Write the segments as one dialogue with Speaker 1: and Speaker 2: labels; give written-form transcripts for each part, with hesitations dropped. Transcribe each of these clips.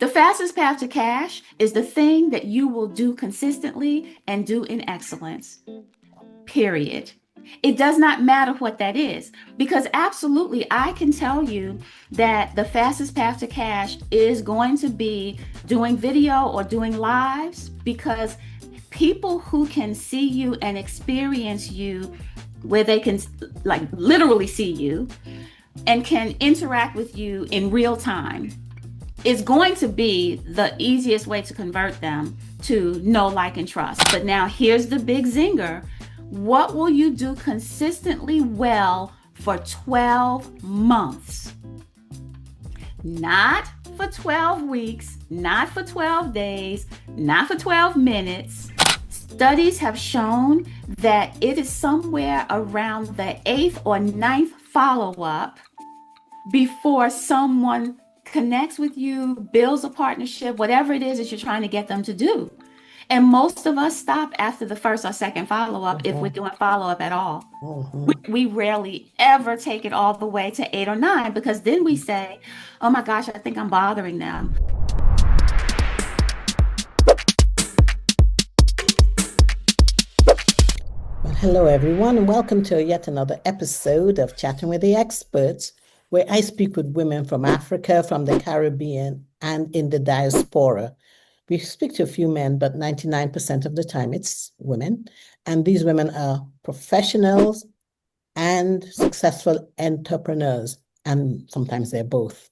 Speaker 1: The fastest path to cash is the thing that you will do consistently and do in excellence. Period. It does not matter what that is because absolutely I can tell you that the fastest path to cash is going to be doing video or doing lives because people who can see you and experience you where they can like literally see you and can interact with you in real time is going to be the easiest way to convert them to know, like, and trust. But now here's the big zinger. What will you do consistently well for 12 months? Not for 12 weeks, not for 12 days, not for 12 minutes. Studies have shown that it is somewhere around the 8th or ninth follow-up before someone connects with you, builds a partnership, whatever it is that you're trying to get them to do. And most of us stop after the first or second follow-up if we're doing follow-up at all. We rarely ever take it all the way to 8 or 9 because then we say, oh my gosh, I think I'm bothering them.
Speaker 2: Well, hello, everyone, and welcome to yet another episode of Chatting with the Experts, where I speak with women from Africa, from the Caribbean, and in the diaspora. We speak to a few men, but 99% of the time it's women. And these women are professionals and successful entrepreneurs, and sometimes they're both.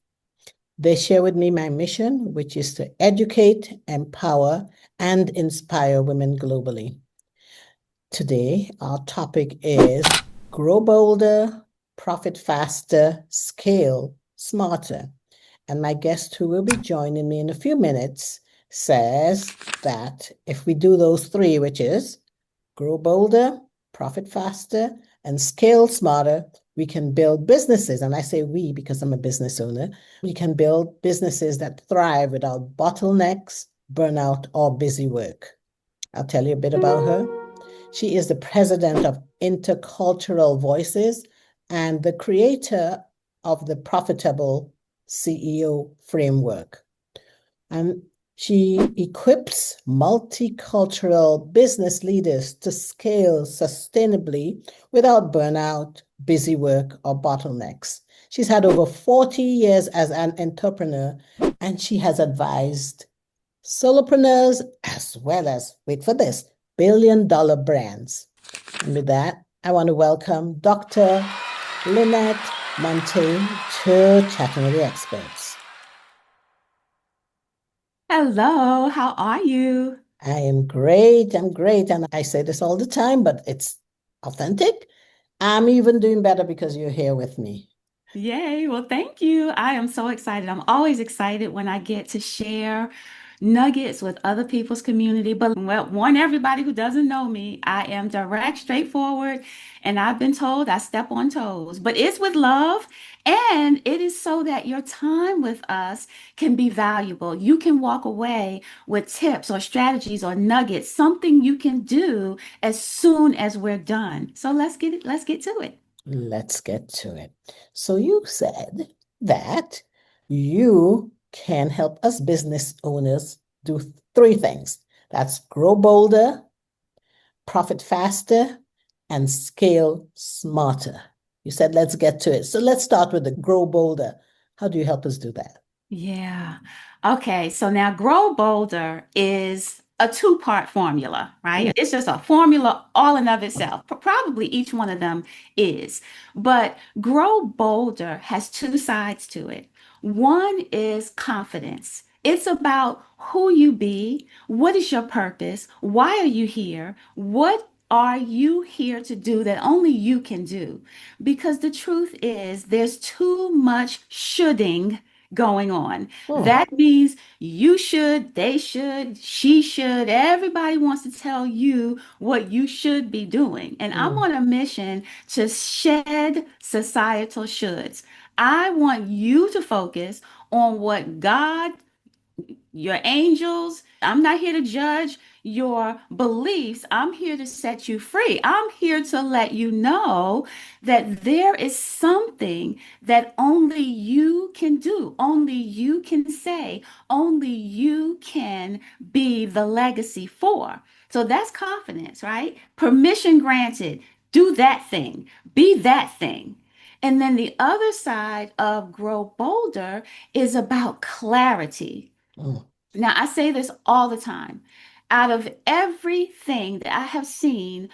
Speaker 2: They share with me my mission, which is to educate, empower, and inspire women globally. Today, our topic is Grow Bolder, Profit Faster, Scale Smarter. And my guest, who will be joining me in a few minutes, says that if we do those three, which is grow bolder, profit faster, and scale smarter, we can build businesses. And I say we because I'm a business owner. We can build businesses that thrive without bottlenecks, burnout, or busy work. I'll tell you a bit about her. She is the president of InterCultural Voices and the creator of the Profitable CEO framework. And she equips multicultural business leaders to scale sustainably without burnout, busy work, or bottlenecks. She's had over 40 years as an entrepreneur, and she has advised solopreneurs as well as, wait for this, billion-dollar brands. And with that, I want to welcome Dr. Linette Montae to Chatting with the Experts.
Speaker 1: Hello, how are you?
Speaker 2: I am great. I'm great. And I say this all the time, but it's authentic. I'm even doing better because you're here with me.
Speaker 1: Yay. Well, thank you. I am so excited. I'm always excited when I get to share nuggets with other people's community. But warn everybody who doesn't know me, I am direct, straightforward, and I've been told I step on toes. But it's with love, and it is so that your time with us can be valuable. You can walk away with tips or strategies or nuggets, something you can do as soon as we're done. So let's get to it.
Speaker 2: Let's get to it. So you said that you can help us business owners do three things. That's grow bolder, profit faster, and scale smarter. You said, let's get to it. So let's start with the grow bolder. How do you help us do that?
Speaker 1: Yeah. Okay. So now Grow Bolder is a two-part formula, right? It's just a formula all in of itself. Probably each one of them is. But Grow Bolder has two sides to it. One is confidence. It's about who you be, what is your purpose, why are you here, what are you here to do that only you can do? Because the truth is, there's too much shoulding going on. That means you should, they should, she should. Everybody wants to tell you what you should be doing. And I'm on a mission to shed societal shoulds. I want you to focus on what God your angels. I'm not here to judge your beliefs. I'm here to set you free. I'm here to let you know that there is something that only you can do, only you can say, only you can be the legacy for. So that's confidence, right? Permission granted. Do that thing, be that thing. And then the other side of Grow Bolder is about clarity.
Speaker 2: Mm,
Speaker 1: Now, I say this all the time. Out of everything that I have seen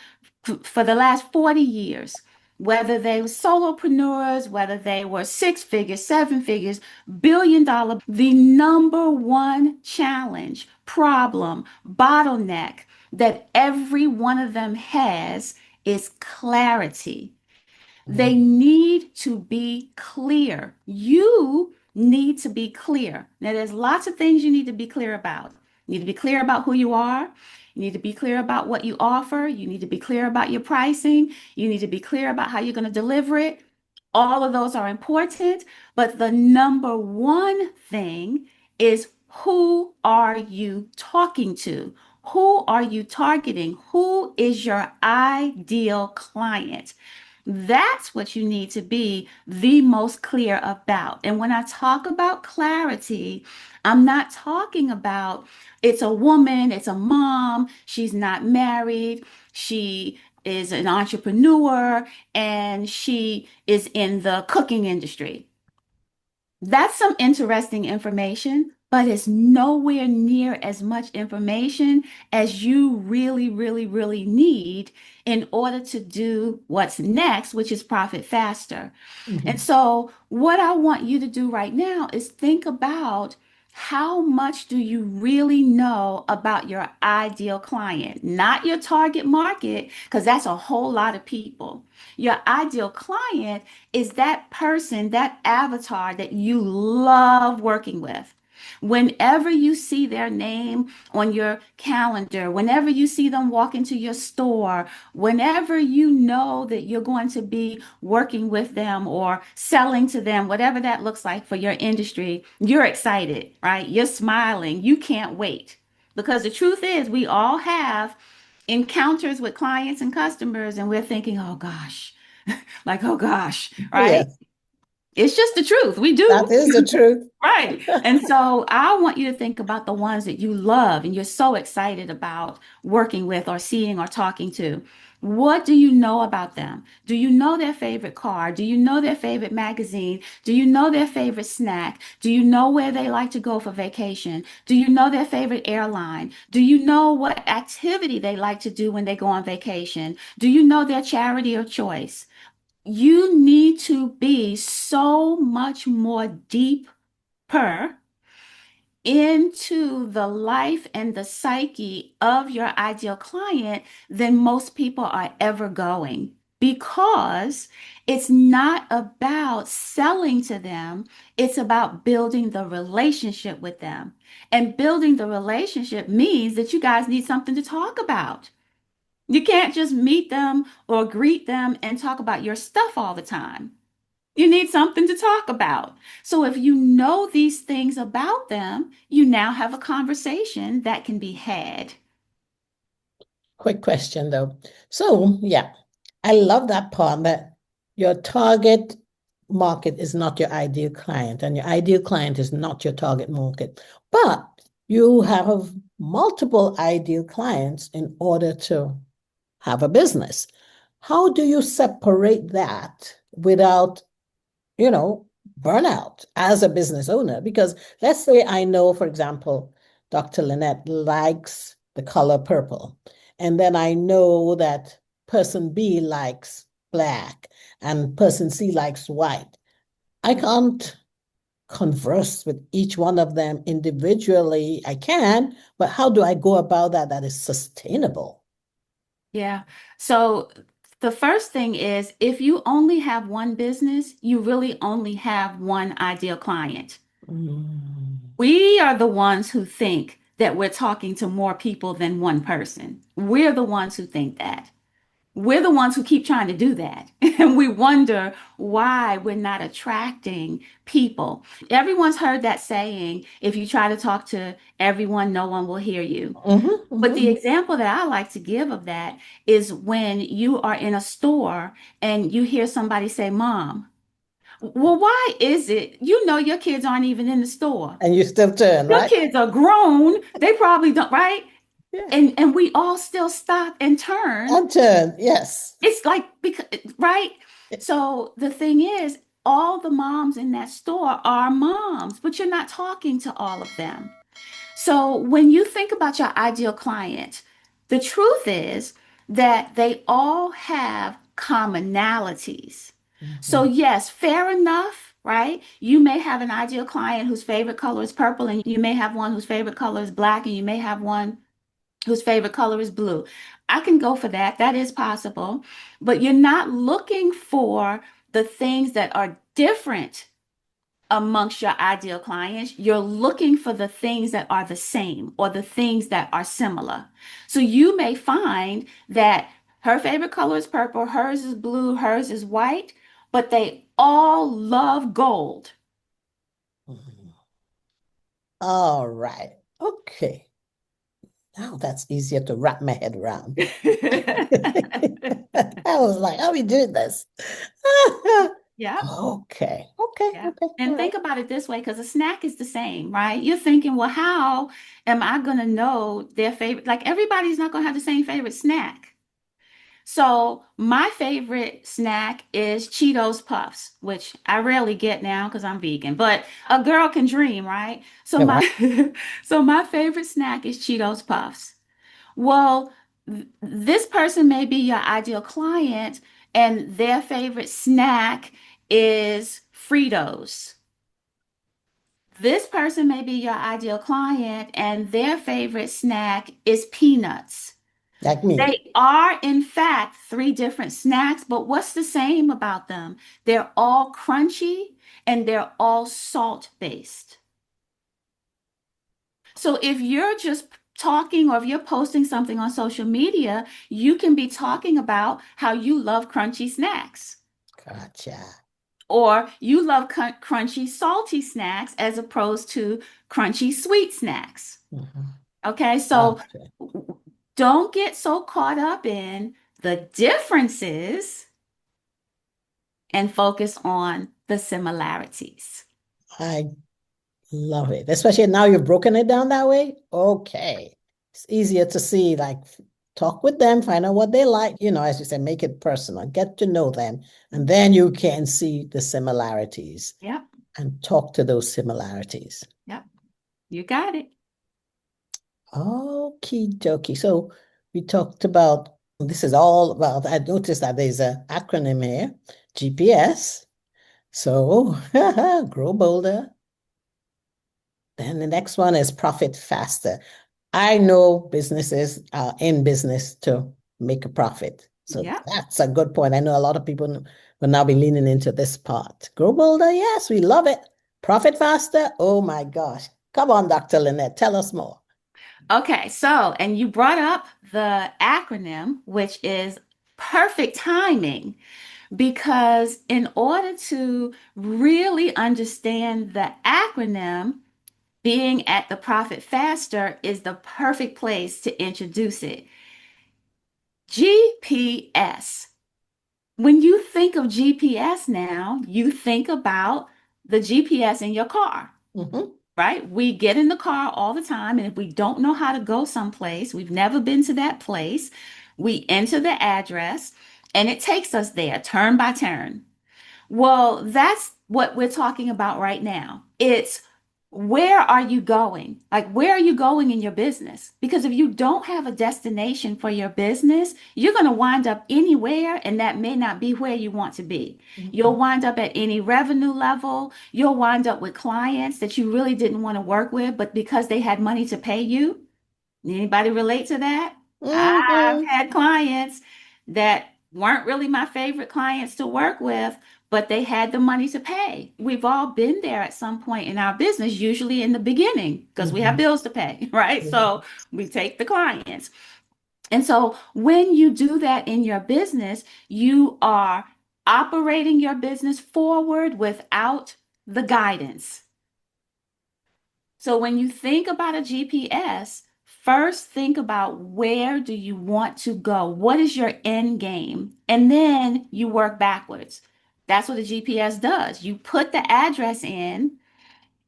Speaker 1: for the last 40 years, whether they were solopreneurs, whether they were six figures, seven figures, $1 billion, the number one challenge, problem, bottleneck that every one of them has is clarity. They
Speaker 2: mm,
Speaker 1: need to be clear. You need to be clear. Now, there's lots of things you need to be clear about. You need to be clear about who you are. You need to be clear about what you offer. You need to be clear about your pricing. You need to be clear about how you're going to deliver it. All of those are important, but the number one thing is who are you talking to? Who are you targeting? Who is your ideal client? That's what you need to be the most clear about. And when I talk about clarity, I'm not talking about it's a woman, it's a mom, she's not married, she is an entrepreneur, and she is in the cooking industry. That's some interesting information, but it's nowhere near as much information as you really, really, really need in order to do what's next, which is profit faster. And
Speaker 2: mhm.
Speaker 1: so, what I want you to do right now is think about how much do you really know about your ideal client, not your target market, because that's a whole lot of people. Your ideal client is that person, that avatar that you love working with. Whenever you see their name on your calendar, whenever you see them walk into your store, whenever you know that you're going to be working with them or selling to them, whatever that looks like for your industry, you're excited, right? You're smiling. You can't wait. Because the truth is, we all have encounters with clients and customers, and we're thinking, oh gosh, like, oh gosh, right?
Speaker 2: Yes,
Speaker 1: It's just the truth. We
Speaker 2: that
Speaker 1: do.
Speaker 2: is the truth.
Speaker 1: Right. And so I want you to think about the ones that you love and you're so excited about working with or seeing or talking to. What do you know about them? Do you know their favorite car? Do you know their favorite magazine? Do you know their favorite snack? Do you know where they like to go for vacation? Do you know their favorite airline? Do you know what activity they like to do when they go on vacation? Do you know their charity of choice? You need to be so much more deeper into the life and the psyche of your ideal client than most people are ever going, because it's not about selling to them, it's about building the relationship with them. And building the relationship means that you guys need something to talk about. You can't just meet them or greet them and talk about your stuff all the time. You need something to talk about. So if you know these things about them, you now have a conversation that can be had.
Speaker 2: Quick question though. So, yeah, I love that part that your target market is not your ideal client, and your ideal client is not your target market. But you have multiple ideal clients in order to have a business. How do you separate that without, you know, burnout as a business owner? Because let's say I know, for example, Dr. Linette likes the color purple, and then I know that person B likes black and person C likes white. I can't converse with each one of them individually. I can, but how do I go about that that is sustainable?
Speaker 1: Yeah. So the first thing is if you only have one business, you really only have one ideal client.
Speaker 2: Mm,
Speaker 1: We are the ones who think that we're talking to more people than one person. We're the ones who think that. We're the ones who keep trying to do that. And we wonder why we're not attracting people. Everyone's heard that saying, if you try to talk to everyone, no one will hear you.
Speaker 2: Mm-hmm,
Speaker 1: But the
Speaker 2: mm-hmm.
Speaker 1: example that I like to give of that is when you are in a store and you hear somebody say, Mom. Well, why is it you know your kids aren't even in the store?
Speaker 2: And you still turn,
Speaker 1: Your
Speaker 2: right?
Speaker 1: kids are grown. They probably don't, right?
Speaker 2: Yeah.
Speaker 1: And we all still stop and turn.
Speaker 2: And turn, yes.
Speaker 1: It's like because right? So the thing is, all the moms in that store are moms, but you're not talking to all of them. So when you think about your ideal client, the truth is that they all have commonalities. So
Speaker 2: Mhm.
Speaker 1: yes, fair enough, right? You may have an ideal client whose favorite color is purple, and you may have one whose favorite color is black, and you may have one whose favorite color is blue. I can go for that. That is possible. But you're not looking for the things that are different amongst your ideal clients. You're looking for the things that are the same or the things that are similar. So you may find that her favorite color is purple, hers is blue, hers is white, but they all love gold.
Speaker 2: Mhm. All right. Okay. Now that's easier to wrap my head around. I was like, how are we doing this?
Speaker 1: Yeah.
Speaker 2: Okay. Okay.
Speaker 1: Yeah.
Speaker 2: Okay. All
Speaker 1: And
Speaker 2: right.
Speaker 1: think about it this way, because a snack is the same, right? You're thinking, well, how am I going to know their favorite? Like everybody's not going to have the same favorite snack. So my favorite snack is Cheetos Puffs, which I rarely get now because I'm vegan, but a girl can dream, right? So
Speaker 2: All right.
Speaker 1: my favorite snack is Cheetos Puffs. Well, this person may be your ideal client and their favorite snack is Fritos. This person may be your ideal client and their favorite snack is peanuts.
Speaker 2: Like me.
Speaker 1: They are, in fact, three different snacks, but what's the same about them? They're all crunchy and they're all salt based. So if you're just talking or if you're posting something on social media, you can be talking about how you love crunchy snacks
Speaker 2: Gotcha.
Speaker 1: or you love crunchy salty snacks as opposed to crunchy sweet snacks.
Speaker 2: Mhm.
Speaker 1: Okay, so
Speaker 2: Okay.
Speaker 1: don't get so caught up in the differences and focus on the similarities.
Speaker 2: I love it. Especially now you've broken it down that way. Okay. It's easier to see, like, talk with them, find out what they like, as you said, make it personal, get to know them, and then you can see the similarities
Speaker 1: Yep,
Speaker 2: and talk to those similarities.
Speaker 1: yep, you got it.
Speaker 2: Okie dokie. So we talked about this is all about, I noticed that there's an acronym here, GPS. So grow bolder. Then the next one is profit faster. I know businesses are in business to make a profit. So
Speaker 1: Yep.
Speaker 2: that's a good point. I know a lot of people will now be leaning into this part. Grow bolder, yes, we love it. Profit faster, oh my gosh. Come on, Dr. Linette, tell us more.
Speaker 1: Okay, so, and you brought up the acronym, which is perfect timing, because in order to really understand the acronym, being at the Profit Faster is the perfect place to introduce it. GPS. When you think of GPS now, you think about the GPS in your car,
Speaker 2: Mhm,
Speaker 1: right? We get in the car all the time, and if we don't know how to go someplace, we've never been to that place, we enter the address and it takes us there turn by turn. Well, that's what we're talking about right now. It's where are you going? Like, where are you going in your business? Because if you don't have a destination for your business, you're going to wind up anywhere, and that may not be where you want to be. You'll
Speaker 2: mhm,
Speaker 1: wind up at any revenue level. You'll wind up with clients that you really didn't want to work with, but because they had money to pay you. Anybody relate to that? I've
Speaker 2: mhm,
Speaker 1: had clients that weren't really my favorite clients to work with, but they had the money to pay. We've all been there at some point in our business, usually in the beginning, because we have
Speaker 2: mhm.
Speaker 1: bills to pay, right?
Speaker 2: Yeah.
Speaker 1: So we take the clients. And so when you do that in your business, you are operating your business forward without the guidance. So when you think about a GPS, first think about where do you want to go? What is your end game? And then you work backwards. That's what a GPS does. You put the address in,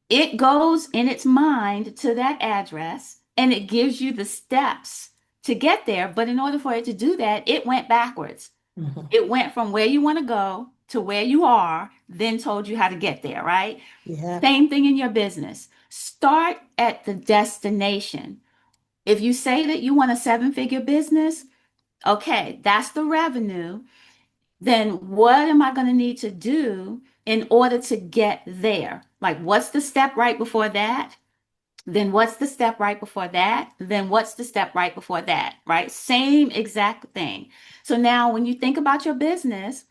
Speaker 1: it goes in its mind to that address, and it gives you the steps to get there. But in order for it to do that, it went backwards.
Speaker 2: Mhm.
Speaker 1: It went from where you want to go to where you are, then told you how to get there, right?
Speaker 2: Yeah.
Speaker 1: Same thing in your business. Start at the destination. If you say that you want a seven-figure business, okay, that's the revenue. Then what am I going to need to do in order to get there? Like, what's the step right before that? Then what's the step right before that? Then what's the step right before that? Right? Same exact thing. So now when you think about your business,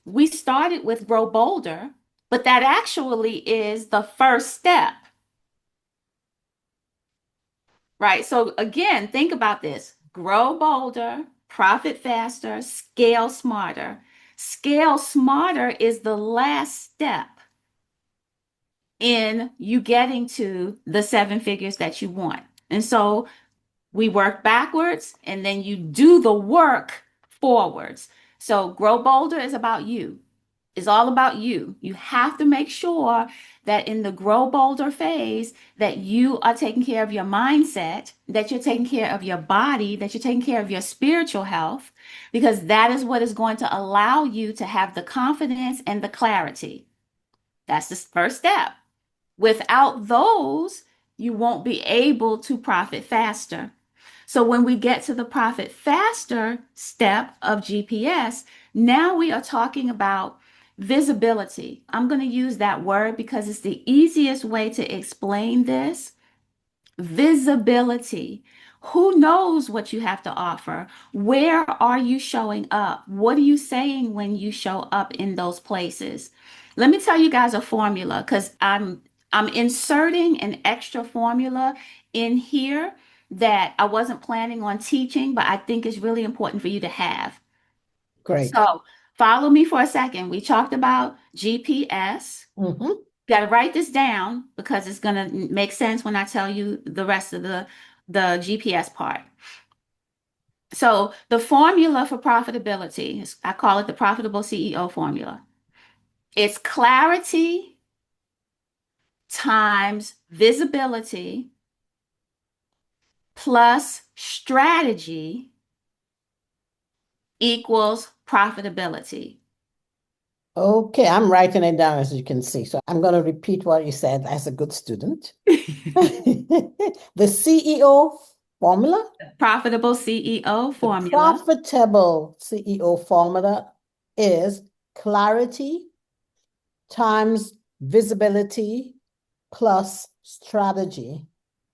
Speaker 1: we started with Grow Bolder, but that actually is the first step. Right. So again, think about this. Grow bolder, profit faster, scale smarter. Scale smarter is the last step in you getting to the seven figures that you want. And so we work backwards and then you do the work forwards. So grow bolder is about you. It's all about you. You have to make sure that in the grow bolder phase that you are taking care of your mindset, that you're taking care of your body, that you're taking care of your spiritual health, because that is what is going to allow you to have the confidence and the clarity. That's the first step. Without those, you won't be able to profit faster. So when we get to the profit faster step of GPS, now we are talking about visibility. I'm going to use that word because it's the easiest way to explain this. Visibility. Who knows what you have to offer? Where are you showing up? What are you saying when you show up in those places? Let me tell you guys a formula because I'm inserting an extra formula in here that I wasn't planning on teaching, but I think is really important for you to have.
Speaker 2: Great.
Speaker 1: So follow me for a second. We talked about GPS.
Speaker 2: Hmm.
Speaker 1: Got to write this down because it's going to make sense when I tell you the rest of the GPS part. So the formula for profitability, I call it the profitable CEO formula. It's clarity times visibility plus strategy equals profitability.
Speaker 2: Okay, I'm writing it down as you can see. So I'm going to repeat what you said as a good student. The CEO formula,
Speaker 1: Profitable CEO
Speaker 2: the
Speaker 1: formula.
Speaker 2: profitable CEO formula is clarity times visibility plus strategy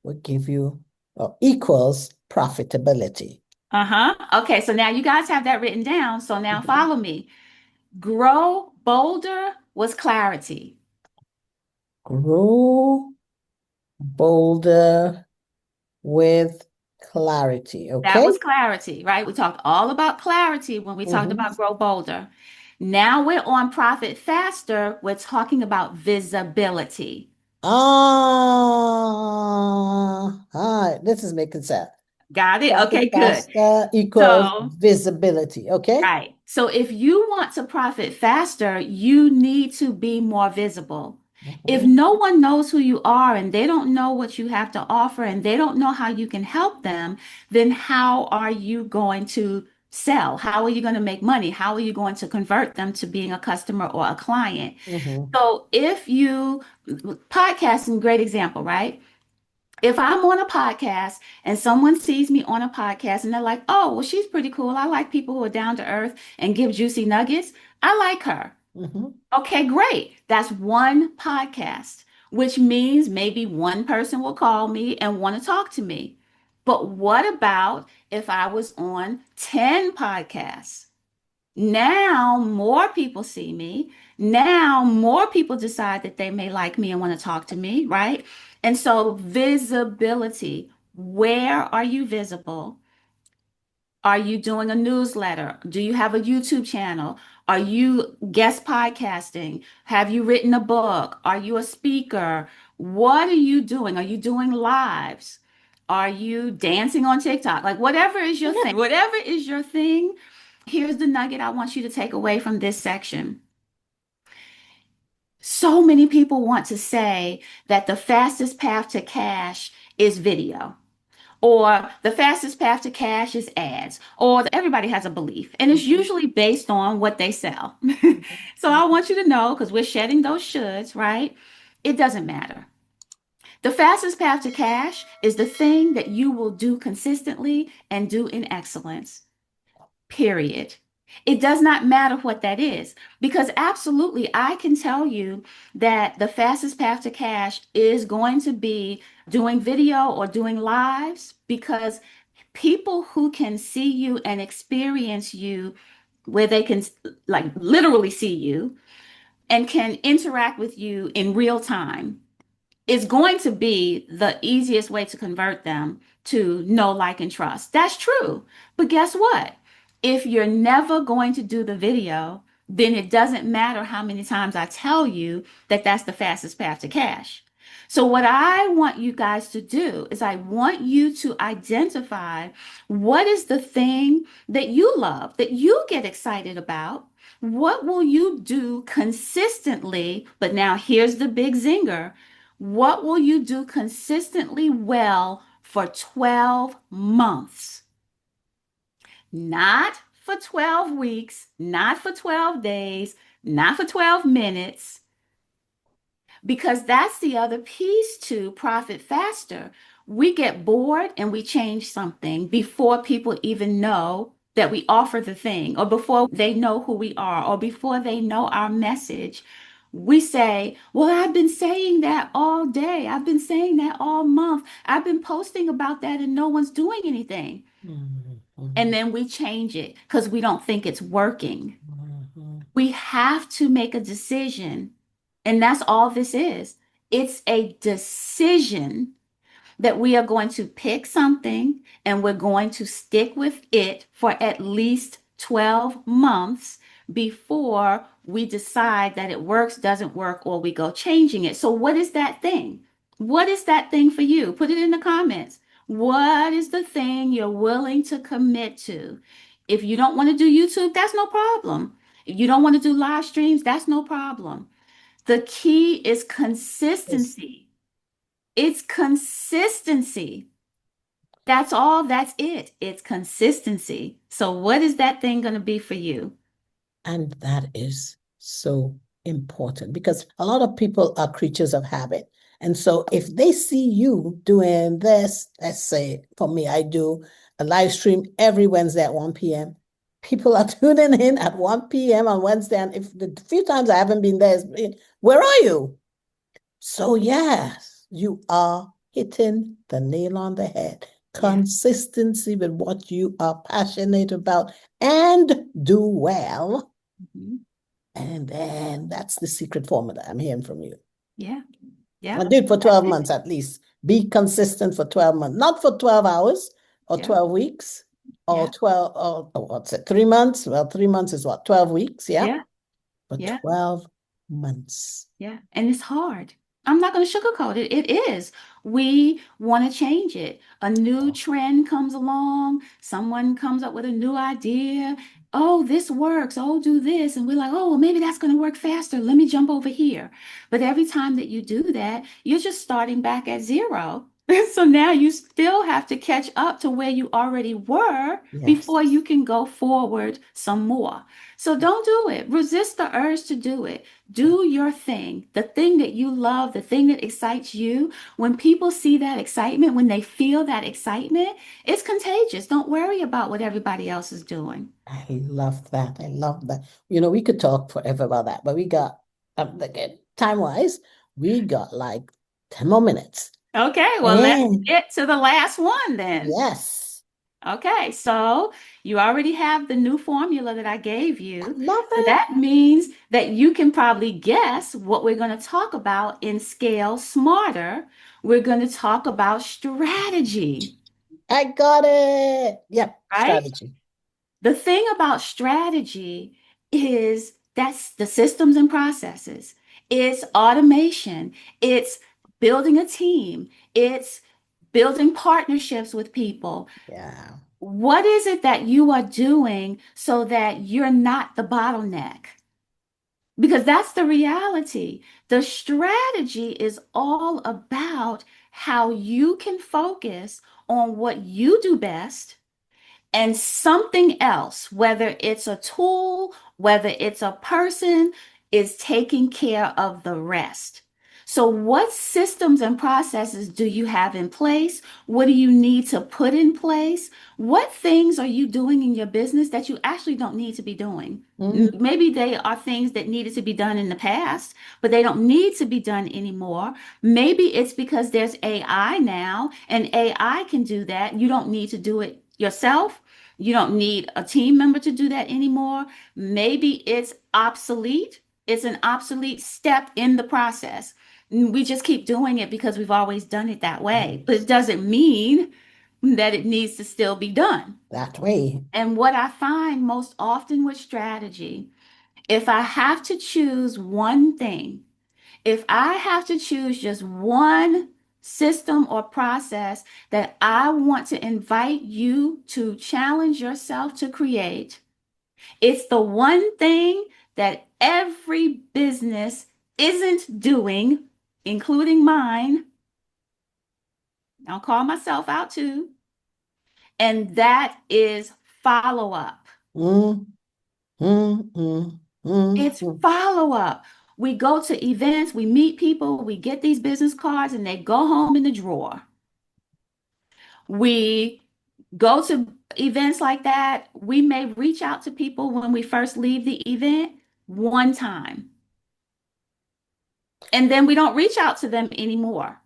Speaker 2: will give you or equals profitability.
Speaker 1: Uh-huh. Okay, so now you guys have that written down. So now
Speaker 2: Mhm.
Speaker 1: follow me. Grow bolder was clarity.
Speaker 2: Grow bolder with clarity.
Speaker 1: That
Speaker 2: Okay.
Speaker 1: was clarity, right? We talked all about clarity when we talked
Speaker 2: Mhm.
Speaker 1: about grow bolder. Now we're on profit faster. We're talking about visibility.
Speaker 2: This is making sense.
Speaker 1: Got it?
Speaker 2: Profit
Speaker 1: Okay, good.
Speaker 2: faster equals
Speaker 1: So
Speaker 2: visibility. Okay.
Speaker 1: right. So if you want to profit faster, you need to be more visible. If
Speaker 2: Mhm.
Speaker 1: no one knows who you are and they don't know what you have to offer and they don't know how you can help them, then how are you going to sell? How are you going to make money? How are you going to convert them to being a customer or a client?
Speaker 2: Mhm.
Speaker 1: So if you, podcasting, great example, right? If I'm on a podcast and someone sees me on a podcast and they're like, oh, well, she's pretty cool. I like people who are down to earth and give juicy nuggets. I like her.
Speaker 2: Mhm.
Speaker 1: Okay, great. That's one podcast, which means maybe one person will call me and want to talk to me. But what about if I was on 10 podcasts? Now more people see me. Now more people decide that they may like me and want to talk to me, right? And so visibility, where are you visible? Are you doing a newsletter? Do you have a YouTube channel? Are you guest podcasting? Have you written a book? Are you a speaker? What are you doing? Are you doing lives? Are you dancing on TikTok? Like whatever is your thing, here's the nugget I want you to take away from this section. So many people want to say that the fastest path to cash is video, or the fastest path to cash is ads, or everybody has a belief, and it's
Speaker 2: Mhm.
Speaker 1: usually based on what they sell. So
Speaker 2: Mhm.
Speaker 1: I want you to know, because we're shedding those shoulds, right? It doesn't matter. The fastest path to cash is the thing that you will do consistently and do in excellence. Period. It does not matter what that is, because absolutely, I can tell you that the fastest path to cash is going to be doing video or doing lives, because people who can see you and experience you, where they can like literally see you and can interact with you in real time, is going to be the easiest way to convert them to know, like, and trust. That's true. But guess what? If you're never going to do the video, then it doesn't matter how many times I tell you that that's the fastest path to cash. So, what I want you guys to do is I want you to identify what is the thing that you love, that you get excited about. What will you do consistently? But now here's the big zinger. What will you do consistently well for 12 months? Not for 12 weeks, not for 12 days, not for 12 minutes, because that's the other piece to profit faster. We get bored and we change something before people even know that we offer the thing, or before they know who we are, or before they know our message. We say, well, I've been saying that all day. I've been saying that all month. I've been posting about that and no one's doing anything. And
Speaker 2: Mhm.
Speaker 1: then we change it because we don't think it's working.
Speaker 2: Mhm.
Speaker 1: We have to make a decision. And that's all this is. It's a decision that we are going to pick something and we're going to stick with it for at least 12 months before we decide that it works, doesn't work, or we go changing it. So, what is that thing? What is that thing for you? Put it in the comments. What is the thing you're willing to commit to? If you don't want to do YouTube, that's no problem. If you don't want to do live streams, that's no problem. The key is
Speaker 2: Yes.
Speaker 1: consistency. It's consistency. That's all. That's it. It's consistency. So, what is that thing going to be for you?
Speaker 2: And that is so important because a lot of people are creatures of habit. And so if they see you doing this, let's say for me, I do a live stream every Wednesday at 1 p.m. People are tuning in at 1 p.m. on Wednesday. And if the few times I haven't been there, where are you? So, yes, you are hitting the nail on the head.
Speaker 1: Yeah.
Speaker 2: Consistency with what you are passionate about and do well.
Speaker 1: Mhm.
Speaker 2: And then that's the secret formula I'm hearing from you.
Speaker 1: Yeah.
Speaker 2: I
Speaker 1: Yep.
Speaker 2: do it for
Speaker 1: That's
Speaker 2: 12
Speaker 1: it.
Speaker 2: months at least. Be consistent for 12 months, not for 12 hours or
Speaker 1: Yeah.
Speaker 2: 12 weeks or
Speaker 1: Yeah.
Speaker 2: 12, or what's it, 3 months? Well, 3 months is what, 12 weeks? Yeah.
Speaker 1: Yeah.
Speaker 2: For
Speaker 1: Yeah.
Speaker 2: 12 months.
Speaker 1: Yeah. And it's hard. I'm not going to sugarcoat it. It is. We want to change it. A new trend comes along. Someone comes up with a new idea. Oh, this works. Oh, do this. And we're like, oh, well, maybe that's going to work faster. Let me jump over here. But every time that you do that, you're just starting back at zero. So now you still have to catch up to where you already were
Speaker 2: Yes.
Speaker 1: before you can go forward some more. So don't do it. Resist the urge to do it. Do your thing, the thing that you love, the thing that excites you. When people see that excitement, when they feel that excitement, it's contagious. Don't worry about what everybody else is doing.
Speaker 2: I love that. I love that. We could talk forever about that, but we got, again, time-wise, we got like 10 more minutes.
Speaker 1: Okay, well, let's
Speaker 2: And
Speaker 1: get to the last one then.
Speaker 2: yes,
Speaker 1: Okay, so you already have the new formula that I gave
Speaker 2: I
Speaker 1: you.
Speaker 2: love
Speaker 1: So
Speaker 2: it.
Speaker 1: that means that you can probably guess what we're going to talk about in Scale Smarter. We're going to talk about strategy.
Speaker 2: I got it. Yep,
Speaker 1: right?
Speaker 2: strategy.
Speaker 1: The thing about strategy is that's the systems and processes. It's automation. It's building a team. It's building partnerships with people.
Speaker 2: Yeah.
Speaker 1: What is it that you are doing so that you're not the bottleneck? Because that's the reality. The strategy is all about how you can focus on what you do best and something else, whether it's a tool, whether it's a person, is taking care of the rest. So, what systems and processes do you have in place? What do you need to put in place? What things are you doing in your business that you actually don't need to be doing?
Speaker 2: Mhm.
Speaker 1: Maybe they are things that needed to be done in the past, but they don't need to be done anymore. Maybe it's because there's AI now and AI can do that. You don't need to do it yourself. You don't need a team member to do that anymore. Maybe it's obsolete. It's an obsolete step in the process. We just keep doing it because we've always done it that way. But it
Speaker 2: Yes.
Speaker 1: doesn't mean that it needs to still be done.
Speaker 2: That way.
Speaker 1: And what I find most often with strategy, if I have to choose one thing, if I have to choose just one system or process that I want to invite you to challenge yourself to create, it's the one thing that every business isn't doing, including mine. I'll call myself out too. And that is follow up.
Speaker 2: Mm, mm, mm, mm,
Speaker 1: It's
Speaker 2: mm.
Speaker 1: follow up. We go to events, we meet people, we get these business cards, and they go home in the drawer. We go to events like that. We may reach out to people when we first leave the event one time, and then we don't reach out to them anymore.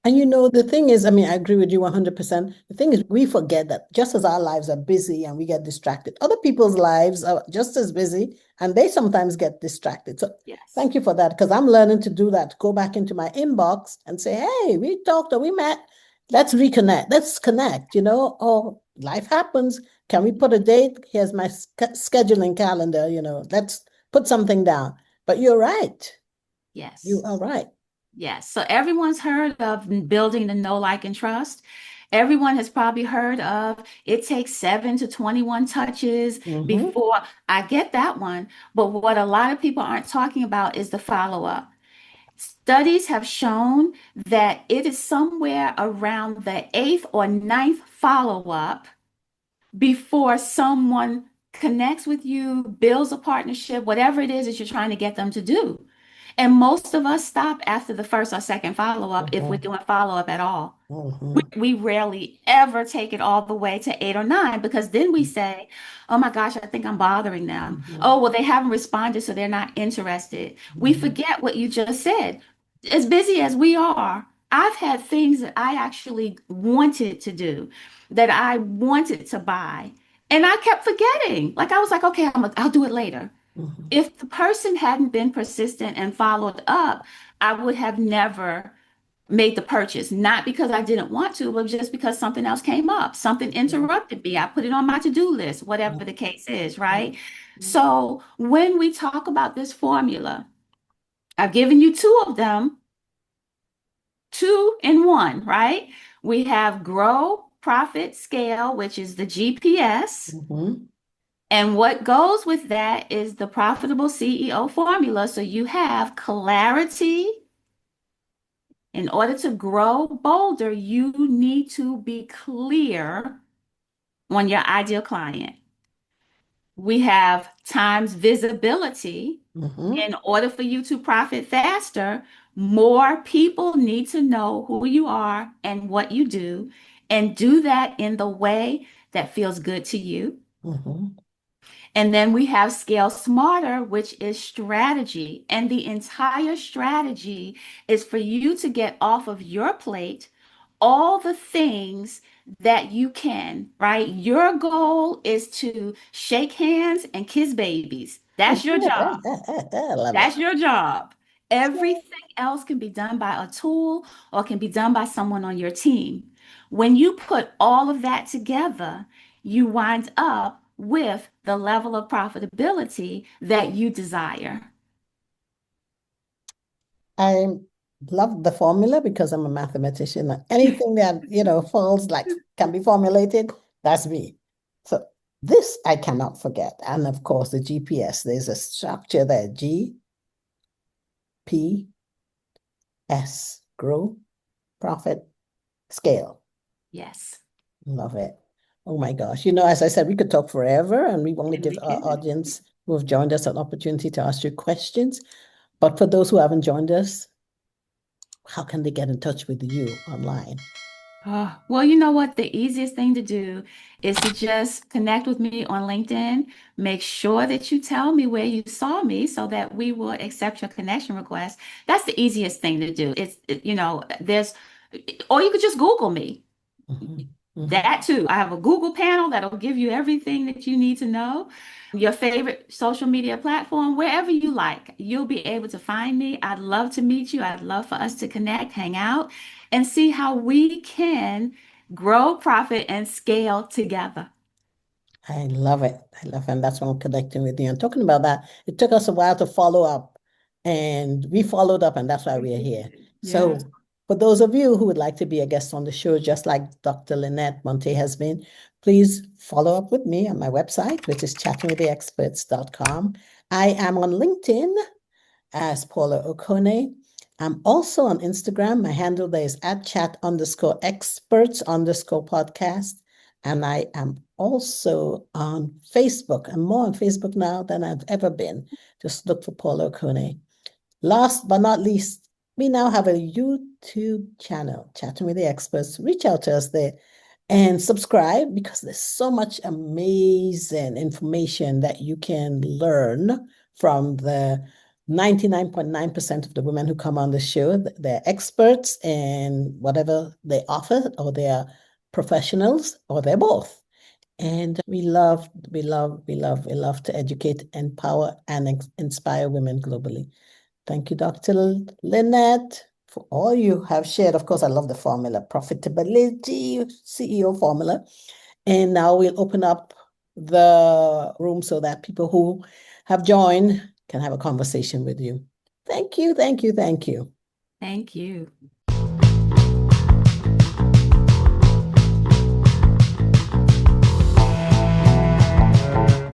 Speaker 2: And the thing is, I mean, I agree with you 100%. The thing is, we forget that just as our lives are busy and we get distracted, other people's lives are just as busy and they sometimes get distracted. So
Speaker 1: Yes.
Speaker 2: thank you for that because I'm learning to do that. Go back into my inbox and say, hey, we talked or we met. Let's reconnect. Let's connect, Oh, life happens. Can we put a date? Here's my scheduling calendar, let's put something down. But you're right. You
Speaker 1: Yes.
Speaker 2: are right.
Speaker 1: Yes. So everyone's heard of building the know, like, and trust. Everyone has probably heard of it takes 7 to 21 touches
Speaker 2: Mm-hmm.
Speaker 1: before I get that one. But what a lot of people aren't talking about is the follow-up. Studies have shown that it is somewhere around the eighth or ninth follow-up before someone connects with you, builds a partnership, whatever it is that you're trying to get them to do. And most of us stop after the first or second follow-up if we're
Speaker 2: Mm-hmm.
Speaker 1: doing follow-up at all. We,
Speaker 2: Mm-hmm.
Speaker 1: we rarely ever take it all the way to 8 or 9 because then we say, oh my gosh, I think I'm bothering them.
Speaker 2: Mm-hmm.
Speaker 1: Oh, well, they haven't responded, so they're not interested. We
Speaker 2: Mm-hmm.
Speaker 1: forget what you just said. As busy as we are, I've had things that I actually wanted to do, that I wanted to buy, and I kept forgetting. Like I was like, okay, I'll do it later.
Speaker 2: Mm-hmm.
Speaker 1: If the person hadn't been persistent and followed up, I would have never made the purchase, not because I didn't want to, but just because something else came up, something
Speaker 2: Yeah.
Speaker 1: interrupted me. I put it on my to-do list, whatever the case is,
Speaker 2: Yeah.
Speaker 1: right?
Speaker 2: Yeah.
Speaker 1: So when we talk about this formula, I've given you two of them, two in one, right? We have grow, profit, scale, which is the GPS.
Speaker 2: Mm-hmm.
Speaker 1: And what goes with that is the profitable CEO formula. So you have clarity. In order to grow bolder, you need to be clear on your ideal client. We have times visibility.
Speaker 2: Mm-hmm.
Speaker 1: In order for you to profit faster, more people need to know who you are and what you do, and do that in the way that feels good to you.
Speaker 2: Mm-hmm.
Speaker 1: And then we have scale smarter, which is strategy. And the entire strategy is for you to get off of your plate all the things that you can, right? Your goal is to shake hands and kiss babies. That's your job.
Speaker 2: I love it.
Speaker 1: That's your job. Everything else can be done by a tool or can be done by someone on your team. When you put all of that together, you wind up with the level of profitability that you desire.
Speaker 2: I love the formula because I'm a mathematician. Anything that, falls like can be formulated, that's me. So this I cannot forget. And of course, the GPS, there's a structure there, G, P, S, grow, profit, scale.
Speaker 1: Yes,
Speaker 2: Love it. Oh my gosh. As I said, we could talk forever, and we want to
Speaker 1: and
Speaker 2: give
Speaker 1: we
Speaker 2: our
Speaker 1: could.
Speaker 2: audience who have joined us an opportunity to ask you questions. But for those who haven't joined us, how can they get in touch with you online?
Speaker 1: Well, you know what? The easiest thing to do is to just connect with me on LinkedIn. Make sure that you tell me where you saw me so that we will accept your connection request. That's the easiest thing to do. Or you could just Google me.
Speaker 2: Mhm, mhm.
Speaker 1: That too. I have a Google panel that'll give you everything that you need to know. Your favorite social media platform, wherever you like, you'll be able to find me. I'd love to meet you. I'd love for us to connect, hang out, and see how we can grow, profit, and scale together.
Speaker 2: I love it. I love it. And that's why I'm connecting with you. And talking about that, it took us a while to follow up, and we followed up, and that's why we're here.
Speaker 1: Yeah.
Speaker 2: So, for those of you who would like to be a guest on the show, just like Dr. Linette Montae has been, please follow up with me on my website, which is chattingwiththeexperts.com. I am on LinkedIn as Paula Okonneh. I'm also on Instagram. My handle there is at chat_experts_podcast. And I am also on Facebook. I'm more on Facebook now than I've ever been. Just look for Paula Okonneh. Last but not least, we now have a YouTube channel, Chatting with the Experts. Reach out to us there and subscribe because there's so much amazing information that you can learn from the 99.9% of the women who come on the show. They're experts in whatever they offer, or they're professionals, or they're both. And we love to educate, empower, and inspire women globally. Thank you, Dr. Linette, for all you have shared. Of course, I love the formula, profitability, CEO formula. And now we'll open up the room so that people who have joined can have a conversation with you. Thank you, thank you, thank you.
Speaker 1: Thank you.